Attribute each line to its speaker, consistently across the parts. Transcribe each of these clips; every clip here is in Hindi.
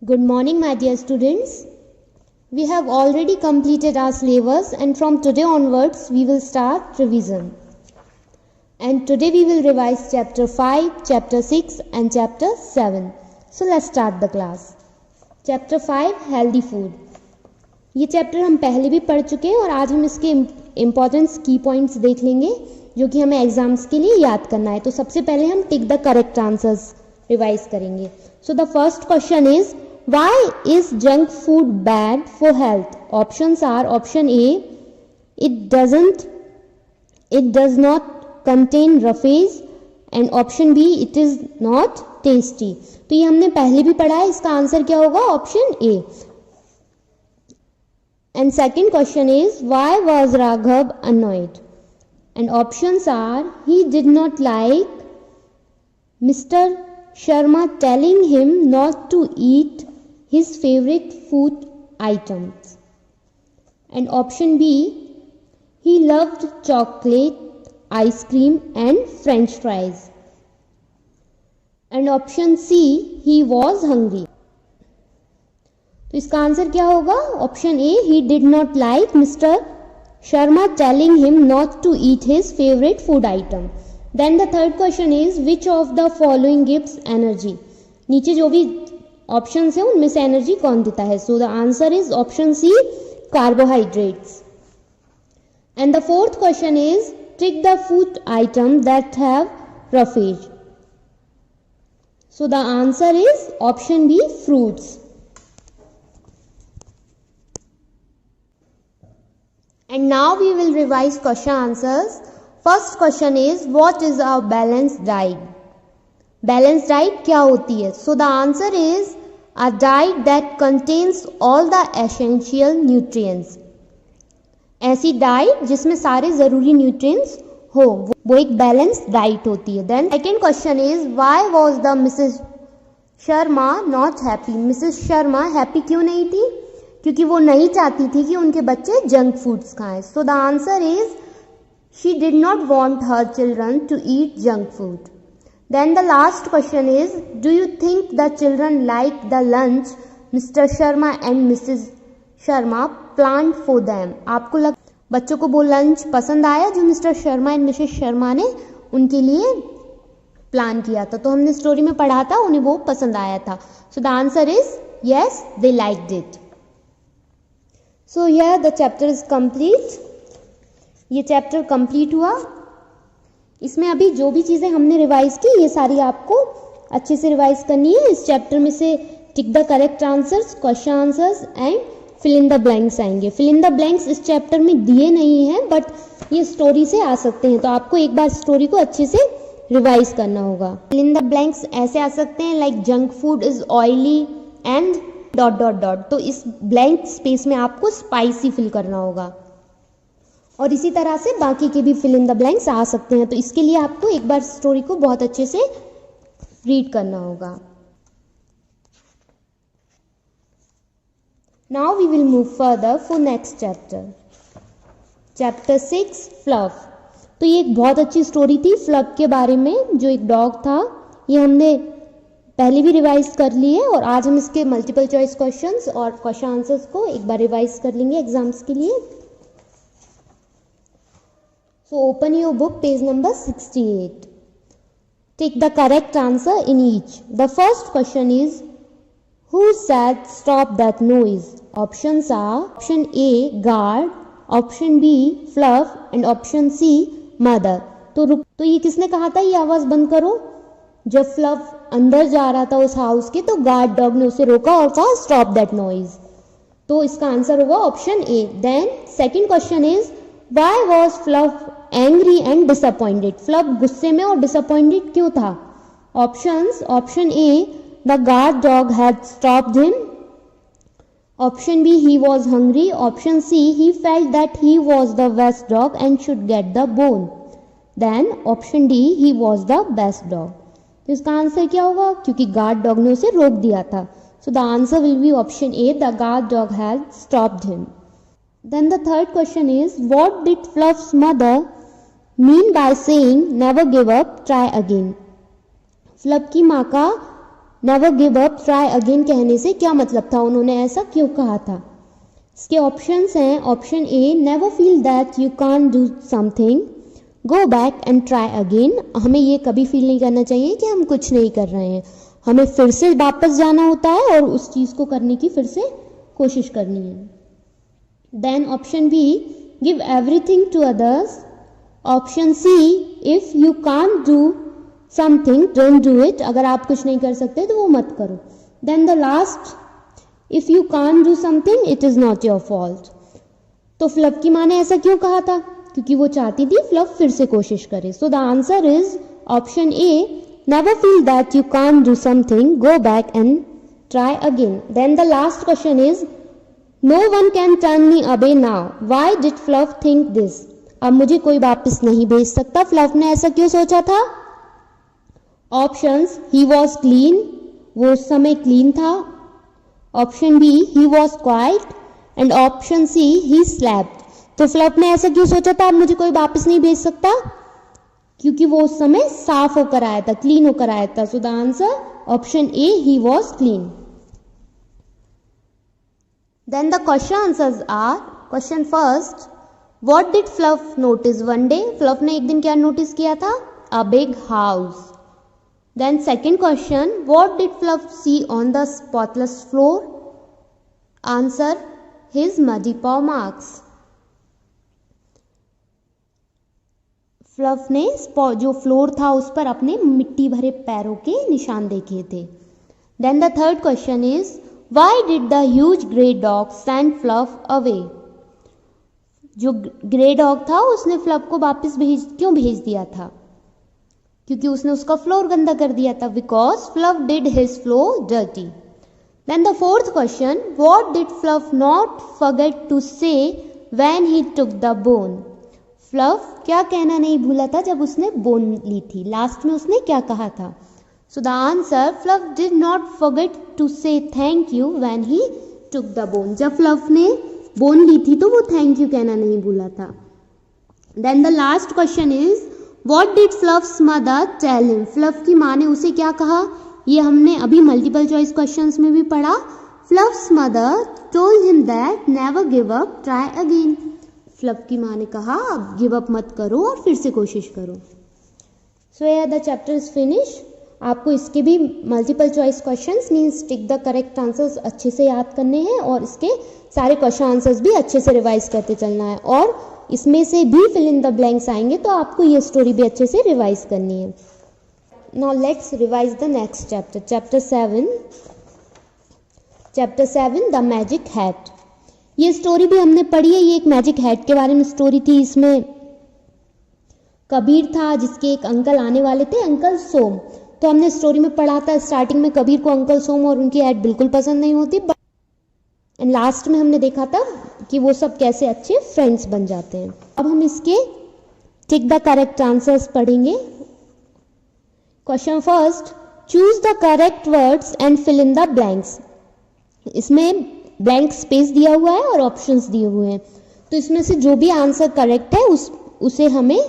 Speaker 1: Good morning, my dear students. We have already completed our syllabus, and from today onwards we will start revision. And today we will revise chapter 5, chapter 6 and chapter 7. So let's start the class. Chapter 5, healthy food. ये चैप्टर हम पहले भी पढ़ चुके हैं और आज हम इसके इम्पॉर्टेंस की पॉइंट्स देख लेंगे जो कि हमें एग्जाम्स के लिए याद करना है. तो सबसे पहले हम tick the correct answers revise करेंगे. So the first question is why is junk food bad for health? Options are option A, it does not contain roughage, and option B, it is not tasty. तो ये हमने पहले भी पढ़ा है. इसका आंसर क्या होगा? Option A. And second question is why was Raghav annoyed? And options are he did not like Mr. Sharma telling him not to eat his favorite food items. And option B, he loved chocolate, ice cream and french fries. And option C, he was hungry. तो इसका आंसर क्या होगा? Option A, he did not like Mr. Sharma telling him not to eat his favorite food item. Then the third question is which of the following gives energy? नीचे जो भी ऑप्शन है उनमें से एनर्जी कौन देता है? So the answer is option C, carbohydrates. And the fourth question is tick the food item that have roughage. So the answer is option B, fruits. And now we will revise question answers. First question is what is a balanced diet? Balance diet क्या होती है? So the answer is a diet that contains all the essential nutrients. ऐसी डाइट जिसमें सारे जरूरी न्यूट्रिएंट्स हो, वो एक बैलेंस डाइट होती है. Then second question is why was the Mrs Sharma not happy? Mrs Sharma happy क्यों नहीं थी? क्योंकि वो नहीं चाहती थी कि उनके बच्चे जंक फूड्स खाएं. So the answer is she did not want her children to eat junk food. Then the last question is, do you think the children like the lunch Mr. Sharma and Mrs. Sharma planned for them? आपको बच्चों को वो लंच पसंद आया जो mister Sharma and Mrs Sharma ने उनके लिए प्लान किया था? तो हमने स्टोरी में पढ़ा था उन्हें वो पसंद आया था. So the answer is yes, they liked it. So here the chapter is complete. ये चैप्टर कंप्लीट हुआ. इसमें अभी जो भी चीज़ें हमने रिवाइज की ये सारी आपको अच्छे से रिवाइज करनी है. इस चैप्टर में से tick the correct answers, question answers and fill in the blanks आएंगे. फिल इन द ब्लैंक्स इस चैप्टर में दिए नहीं हैं बट ये स्टोरी से आ सकते हैं, तो आपको एक बार स्टोरी को अच्छे से रिवाइज करना होगा. फिल इन द ब्लैंक्स ऐसे आ सकते हैं like junk food is oily and dot dot dot. तो इस ब्लैंक स्पेस में आपको स्पाइसी फिल करना होगा और इसी तरह से बाकी के भी फिल इन द ब्लैंक्स आ सकते हैं. तो इसके लिए आपको एक बार स्टोरी को बहुत अच्छे से रीड करना होगा. Now we will move further for next chapter. Chapter 6, Fluff. तो ये एक बहुत अच्छी स्टोरी थी फ्लफ के बारे में, जो एक डॉग था. ये हमने पहले भी रिवाइज कर ली है और आज हम इसके मल्टीपल चॉइस क्वेश्चंस और क्वेश्चन आंसर्स को एक बार रिवाइज कर लेंगे एग्जाम्स के लिए. So open your book, page number 68. Take the correct answer in each. The first question is, who said stop that noise? Options are option A, guard, option B, fluff and option C, mother. तो ये किसने कहा था ये आवाज बंद करो? जब फ्लफ अंदर जा रहा था उस हाउस के तो गार्ड डॉग ने उसे रोका और कहा स्टॉप दैट नॉइज. तो इसका आंसर होगा option A. Then second question is why was Fluff angry and disappointed? Fluff गुस्से में और disappointed क्यों था? Options, option A, the guard dog had stopped him. Option B, he was hungry. Option C, he felt that he was the best dog and should get the bone. Then option D, he was the best dog. तो इसका आंसर क्या होगा? क्योंकि गार्ड डॉग ने उसे रोक दिया था. So the answer will be option A, the guard dog had stopped him. Then the third question is, what did Fluff's mother mean by saying never give up, try again? Fluff की माँ का never give up try again कहने से क्या मतलब था, उन्होंने ऐसा क्यों कहा था? इसके ऑप्शंस हैं, option A never feel that you can't do something, go back and try again, हमें ये कभी फील नहीं करना चाहिए कि हम कुछ नहीं कर रहे हैं, हमें फिर से वापस जाना होता है और उस चीज़ को करने की फिर से कोशिश करनी है। Then option B give everything to others, option C if you can't do something don't do it, अगर आप कुछ नहीं कर सकते तो वो मत करो। Then the last if you can't do something it is not your fault. तो फ्लफ की माँ ने ऐसा क्यों कहा था? क्योंकि वो चाहती थी फ्लफ फिर से कोशिश करे। सो the answer is option A never feel that you can't do something, go back and try again. Then the last question is no one can turn me away now, why did Fluff think this? अब मुझे कोई वापस नहीं भेज सकता, फ्लफ ने ऐसा क्यों सोचा था? ऑप्शंस he was clean, वो उस समय क्लीन था, option B he was quiet and option C he slept। तो फ्लफ ने ऐसा क्यों सोचा था अब मुझे कोई वापस नहीं भेज सकता? क्योंकि वो उस समय साफ होकर आया था, क्लीन होकर आया था। So the answer option A he was clean. Then the question answers are, question first what did Fluff notice one day, Fluff ने एक दिन क्या नोटिस किया था? A big house. Then second question what did Fluff see on the spotless floor, answer his muddy paw marks. Fluff ने जो फ्लोर था उस पर अपने मिट्टी भरे पैरों के निशान देखे थे। Then the third question is why did the huge grey dog send Fluff away, जो ग्रे डॉग था उसने फ्लफ को वापस क्यों भेज दिया था? क्योंकि उसने उसका फ्लोर गंदा कर दिया था, because Fluff did his floor dirty. Then the fourth question what did Fluff not forget to say when he took the bone, Fluff क्या कहना नहीं भूला था जब उसने बोन ली थी, लास्ट में उसने क्या कहा था? So the answer Fluff did not forget to say thank you when he took the bone, जब फ्लफ ने बोन ली थी तो वो थैंक यू कहना नहीं भूला था। Then the last question is what did Fluff's mother tell him, Fluff की माँ ने उसे क्या कहा? ये हमने अभी मल्टीपल चॉइस क्वेश्चंस में भी पढ़ा। Fluff's mother told him that never give up try again, Fluff की माँ ने कहा अब गिव अप मत करो और फिर से कोशिश करो। सो या द चैप्टर इज फिनिश। आपको इसके भी multiple choice questions means tick the correct answers अच्छे से याद करने हैं और इसके सारे क्वेश्चन आंसर्स भी अच्छे से रिवाइज करते चलना है, और इसमें से भी फिल इन द ब्लैंक्स आएंगे तो आपको ये स्टोरी भी अच्छे से रिवाइज करनी है। Now let's revise the next chapter, chapter 7 the magic hat. ये स्टोरी भी हमने पढ़ी है, ये एक मैजिक हैट के बारे में स्टोरी थी। इसमें कबीर था जिसके एक अंकल आने वाले थे, अंकल सोम। तो हमने स्टोरी में पढ़ा था स्टार्टिंग में कबीर को अंकल सोम और उनकी हैट बिल्कुल पसंद नहीं होती, एंड लास्ट में हमने देखा था कि वो सब कैसे अच्छे फ्रेंड्स बन जाते हैं। अब हम इसके टिक द करेक्ट आंसर्स पढ़ेंगे। Question first choose the correct words and fill in the blanks. इसमें ब्लैंक स्पेस दिया हुआ है और ऑप्शंस दिए हुए हैं, तो इसमें से जो भी आंसर करेक्ट है उसे हमें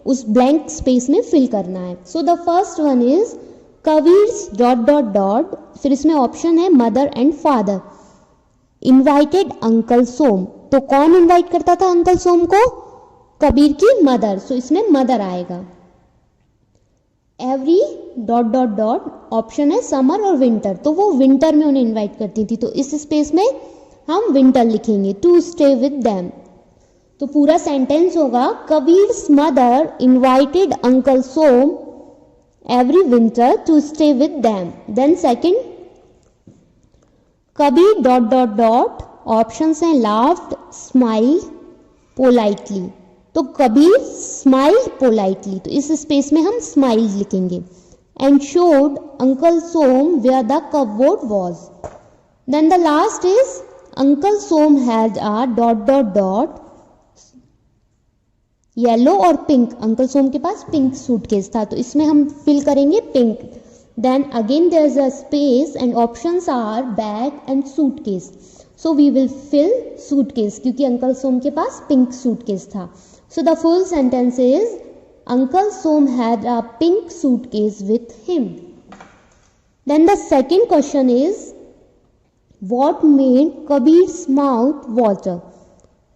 Speaker 1: उस ब्लैंक स्पेस में फिल करना है। So the first one is Kabir's dot dot dot, फिर इसमें ऑप्शन है mother and father, invited uncle Som. तो कौन इनवाइट करता था अंकल सोम को? कबीर की मदर, सो इसमें मदर आएगा। Every dot dot dot, option है समर और विंटर, तो वो विंटर में उन्हें इनवाइट करती थी, तो इस स्पेस में हम विंटर लिखेंगे। टू स्टे विद देम, तो पूरा सेंटेंस होगा Kabir's mother invited uncle Som every winter to stay with them. Then second Kabir dot dot dot, options हैं लाफ्ड, स्माइल, पोलाइटली, तो कबीर स्माइल पोलाइटली, तो इस स्पेस में हम स्माइल लिखेंगे। And showed uncle Som where the cupboard was. Then the last is uncle Som had a dot dot dot, yellow और पिंक, अंकल सोम के पास पिंक सूटकेस था, तो इसमें हम फिल करेंगे pink. Then again there is a space and options are bag and suitcase, so we will fill suitcase क्योंकि अंकल सोम के पास पिंक सूटकेस था। So the full sentence is Uncle Som had a pink suitcase with him. Then the second question is, what made Kabir's mouth water?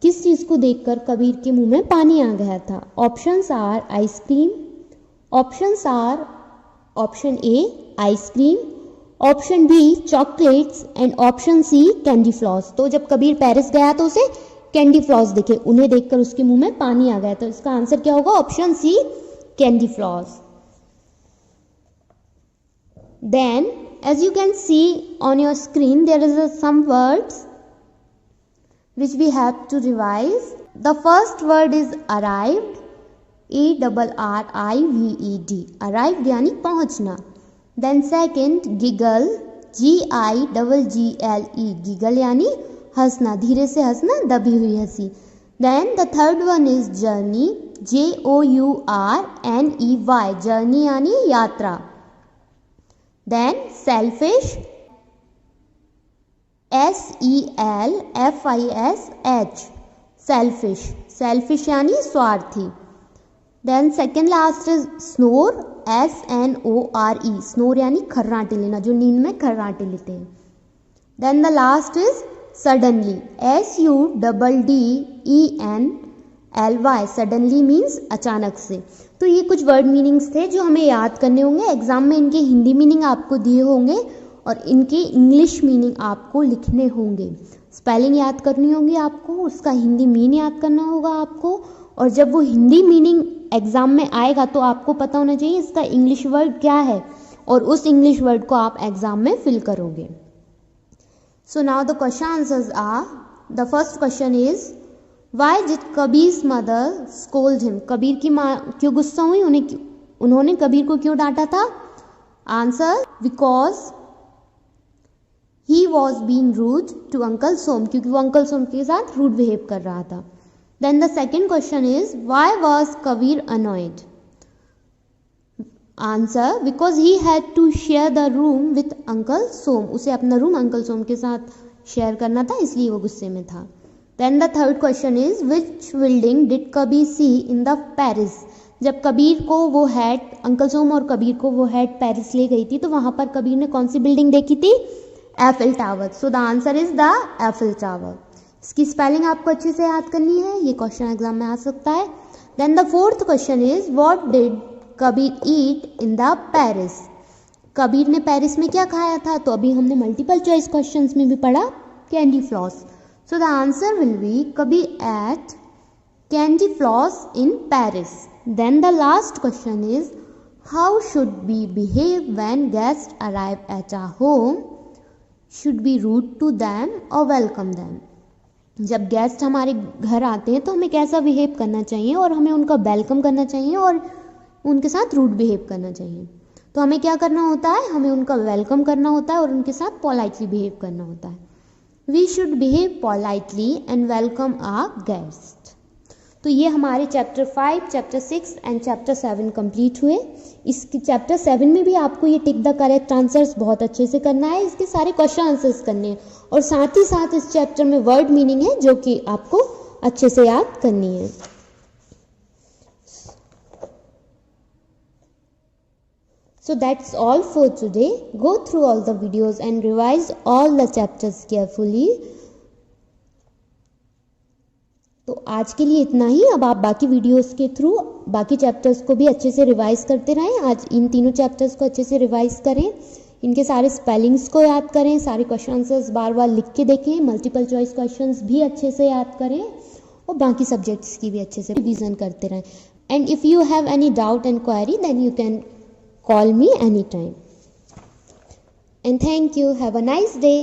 Speaker 1: किस चीज को देखकर कबीर के मुंह में पानी आ गया था? Options are ice cream, options are option A ice cream, option B chocolates and option C candy floss. तो जब कबीर पेरिस गया तो उसे कैंडी फ्लॉस दिखे, उन्हें देखकर उसके मुंह में पानी आ गया। तो इसका आंसर क्या होगा? Option C candy floss. Then, as you can see on your screen, there is some words which we have to revise. The first word is arrived, ARRIVED, arrived यानी पहुंचना। Then second giggle, GIGGLE, giggle यानी हंसना, धीरे से हंसना, दबी हुई हंसी। Then the third one is journey, JOURNEY, journey यानी यात्रा। Then selfish, SELFISH, selfish, selfish यानी स्वार्थी। Then second last is snore, SNORE, snore यानी खर्राटे लेना, जो नींद में खर्राटे लेते हैं। Then the last is suddenly, SUDDENLY, suddenly means अचानक से। तो ये कुछ वर्ड मीनिंग्स थे जो हमें याद करने होंगे। एग्जाम में इनके हिंदी मीनिंग आपको दिए होंगे और इनके इंग्लिश मीनिंग आपको लिखने होंगे। स्पेलिंग याद करनी होगी आपको, उसका हिंदी मीन याद करना होगा आपको, और जब वो हिंदी मीनिंग एग्जाम में आएगा तो आपको पता होना चाहिए इसका इंग्लिश वर्ड क्या है, और उस इंग्लिश वर्ड को आप एग्जाम में फिल करोगे। So now the question answers are, the first question is, why did Kabir's mother scold him? Kabir की माँ क्यों गुस्सा हुई, उन्होंने कबीर को क्यों डांटा था? Answer, because he was being rude to uncle Som, क्योंकि वो अंकल सोम के साथ रूड बिहेव कर रहा था। Then the second question is, why was Kabir annoyed? Answer, because he had to share the room with uncle Som, उसे अपना रूम अंकल सोम के साथ शेयर करना था, इसलिए वो गुस्से में था। Then the third question is, which building did Kabir see in the Paris? जब कबीर को वो हैट, अंकल सोम और कबीर को वो हैट पेरिस ले गई थी तो वहां पर कबीर ने कौन सी बिल्डिंग देखी थी? Eiffel tower. So the answer is the Eiffel tower. इसकी स्पेलिंग आपको अच्छे से याद करनी है, ये क्वेश्चन एग्जाम में आ सकता है। Then the fourth question is, what did Kabir eat in the Paris? Kabir ने पेरिस में क्या खाया था? तो अभी हमने मल्टीपल चॉइस क्वेश्चंस में भी पढ़ा, candy floss. So the answer will be, Kabir ate candy floss in Paris. Then the last question is, how should we behave when guests arrive at our home? Should we rude to them or welcome them? जब गेस्ट हमारे घर आते हैं तो हमें कैसा बिहेव करना चाहिए, और हमें उनका वेलकम करना चाहिए और उनके साथ रूड बिहेव करना चाहिए। तो हमें क्या करना होता है? हमें उनका वेलकम करना होता है और उनके साथ पोलाइटली बिहेव करना होता है। We should behave politely and welcome our guests. तो ये हमारे chapter 5, chapter 6 and chapter 7 complete हुए। इसके चैप्टर 7 में भी आपको ये टिक द करेक्ट आंसर्स बहुत अच्छे से करना है, इसके सारे क्वेश्चन आंसर्स करने हैं, और साथ ही साथ इस चैप्टर में वर्ड मीनिंग है जो कि आपको अच्छे से याद करनी है। So that's all for today. Go through all the videos and revise all the chapters carefully. तो आज के लिए इतना ही। अब आप बाकी वीडियोस के थ्रू बाकी चैप्टर्स को भी अच्छे से रिवाइज करते रहें। आज इन तीनों चैप्टर्स को अच्छे से रिवाइज करें, इनके सारे स्पेलिंग्स को याद करें, सारे क्वेश्चन आंसर्स बार बार लिख के देखें, मल्टीपल चॉइस क्वेश्चंस भी अच्छे से याद करें, और बाकी सब्जेक्ट्स की भी अच्छे से रिवीजन करते रहें। And if you have any doubt and query, then you can call me anytime. And thank you. Have a nice day.